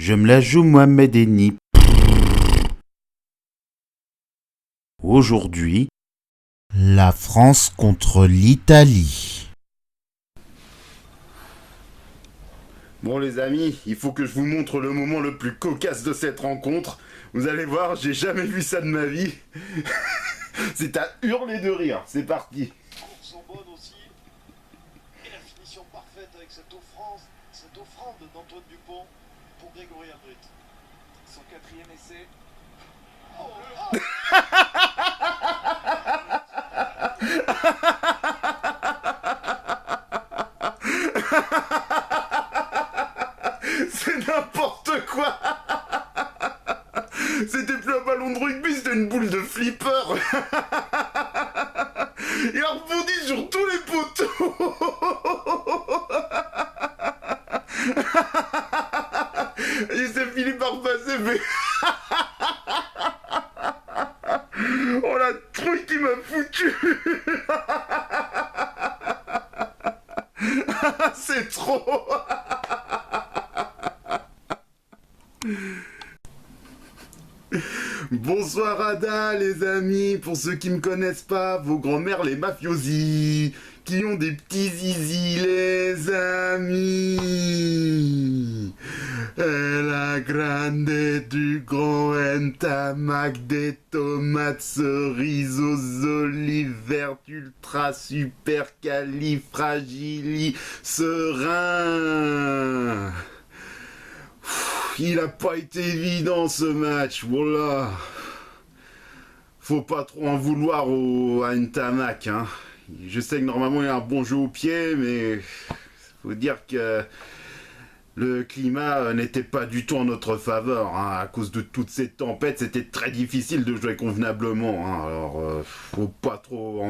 Je me la joue Mohamed Eni. Aujourd'hui, la France contre l'Italie. Bon les amis, il faut que je vous montre le moment le plus cocasse de cette rencontre. Vous allez voir, j'ai jamais vu ça de ma vie. C'est à hurler de rire, c'est parti. Course en bonne aussi. Et la finition parfaite avec cette offrande d'Antoine Dupont pour Grégory Aldrit. Son quatrième essai. C'est n'importe quoi. C'était plus un ballon de rugby, c'était une boule de flipper. Il a rebondi sur tous les poteaux. Il s'est fini par passer, mais... Oh la trouille qui m'a foutu. C'est trop. Bonsoir Ada les amis, pour ceux qui me connaissent pas, vos grands-mères les mafiosi, qui ont des petits zizi les amis. La grande du grand entamac des tomates cerises aux olives vertes ultra super califragili serein. Il a pas été évident ce match, voilà. Faut pas trop en vouloir à Ntamak, hein. Je sais que normalement il a un bon jeu au pied, mais faut dire que le climat n'était pas du tout en notre faveur, hein. À cause de toutes ces tempêtes, c'était très difficile de jouer convenablement, hein. Alors, faut pas trop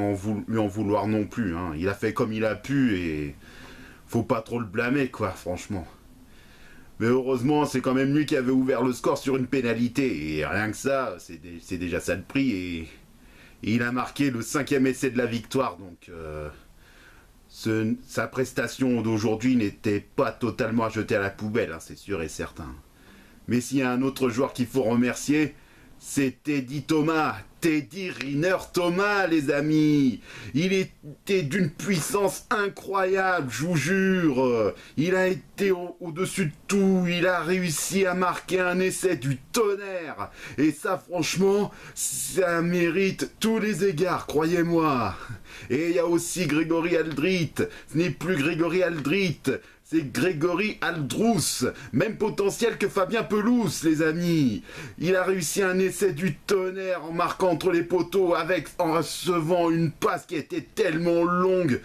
lui en vouloir non plus, hein. Il a fait comme il a pu et faut pas trop le blâmer, quoi, franchement. Mais heureusement, c'est quand même lui qui avait ouvert le score sur une pénalité. Et rien que ça, c'est déjà ça de prix. Et il a marqué le 5e essai de la victoire. Donc, sa prestation d'aujourd'hui n'était pas totalement à jeter à la poubelle, hein, c'est sûr et certain. Mais s'il y a un autre joueur qu'il faut remercier, c'est Teddy Thomas. Teddy Riner Thomas, les amis. Il était d'une puissance incroyable, je vous jure. Il a été au-dessus de tout. Il a réussi à marquer un essai du tonnerre. Et ça, franchement, ça mérite tous les égards, croyez-moi. Et il y a aussi Grégory Aldrit. Ce n'est plus Grégory Aldrit. C'est Grégory Aldrousse, même potentiel que Fabien Pelouse, les amis. Il a réussi un essai du tonnerre en marquant entre les poteaux en recevant une passe qui était tellement longue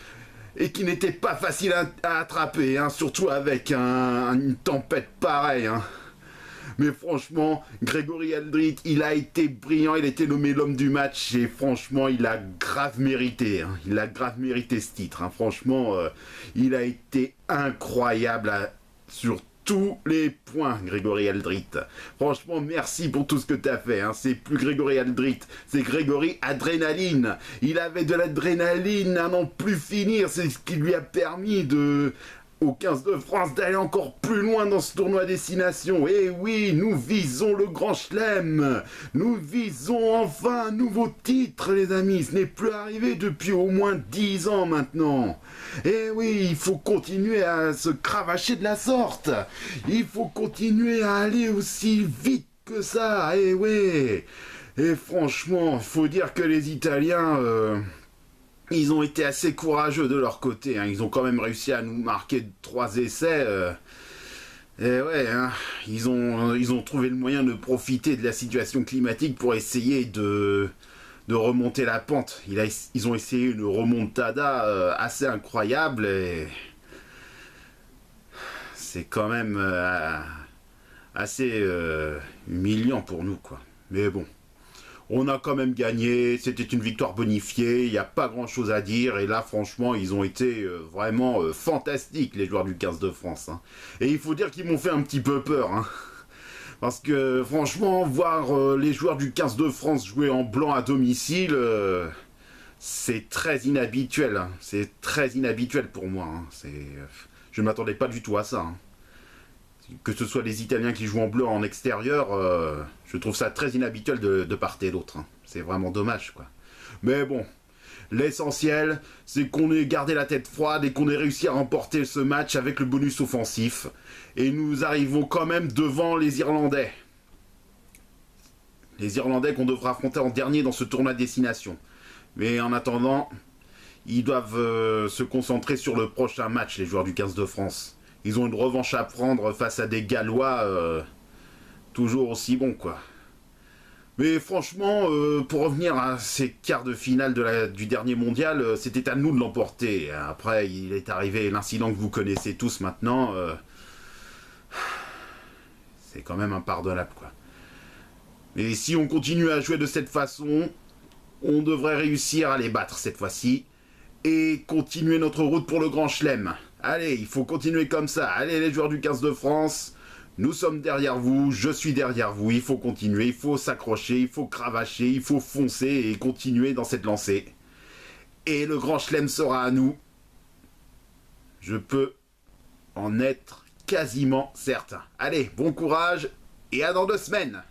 et qui n'était pas facile à attraper, hein, surtout avec une tempête pareille, hein. Mais franchement, Grégory Aldrit, il a été brillant, il a été nommé l'homme du match et franchement, il a grave mérité, hein. Il a grave mérité ce titre, hein. Franchement, il a été incroyable sur tous les points, Grégory Aldrit. Franchement, merci pour tout ce que tu as fait, hein. C'est plus Grégory Aldrit, c'est Grégory Adrénaline. Il avait de l'adrénaline à n'en plus finir, c'est ce qui lui a permis au 15 de France d'aller encore plus loin dans ce tournoi destination. Et oui, nous visons le Grand Chelem. Nous visons enfin un nouveau titre, les amis. Ce n'est plus arrivé depuis au moins 10 ans maintenant. Et oui, il faut continuer à se cravacher de la sorte. Il faut continuer à aller aussi vite que ça. Et oui. Et franchement, il faut dire que les Italiens... ils ont été assez courageux de leur côté, hein. Ils ont quand même réussi à nous marquer 3 essais. Et ouais, hein. Ils ont trouvé le moyen de profiter de la situation climatique pour essayer de remonter la pente. Ils ont essayé une remontada assez incroyable et c'est quand même assez humiliant pour nous, quoi. Mais bon. On a quand même gagné, c'était une victoire bonifiée, il n'y a pas grand chose à dire, et là franchement ils ont été vraiment fantastiques les joueurs du 15 de France, hein. Et il faut dire qu'ils m'ont fait un petit peu peur, hein. Parce que franchement voir les joueurs du 15 de France jouer en blanc à domicile, c'est très inhabituel, hein. C'est très inhabituel pour moi, hein. Je ne m'attendais pas du tout à ça, hein. Que ce soit les Italiens qui jouent en bleu en extérieur, je trouve ça très inhabituel de part et d'autre. Hein. C'est vraiment dommage, quoi. Mais bon, l'essentiel, c'est qu'on ait gardé la tête froide et qu'on ait réussi à remporter ce match avec le bonus offensif. Et nous arrivons quand même devant les Irlandais. Les Irlandais qu'on devra affronter en dernier dans ce tournoi de destination. Mais en attendant, ils doivent se concentrer sur le prochain match, les joueurs du 15 de France. Ils ont une revanche à prendre face à des Gallois toujours aussi bons, quoi. Mais franchement, pour revenir à ces quarts de finale du dernier mondial, c'était à nous de l'emporter. Après, il est arrivé l'incident que vous connaissez tous maintenant. C'est quand même impardonnable, quoi. Mais si on continue à jouer de cette façon, on devrait réussir à les battre cette fois-ci. Et continuer notre route pour le Grand Chelem. Allez, il faut continuer comme ça. Allez, les joueurs du 15 de France, nous sommes derrière vous, je suis derrière vous. Il faut continuer, il faut s'accrocher, il faut cravacher, il faut foncer et continuer dans cette lancée. Et le Grand Chelem sera à nous. Je peux en être quasiment certain. Allez, bon courage et à dans 2 semaines.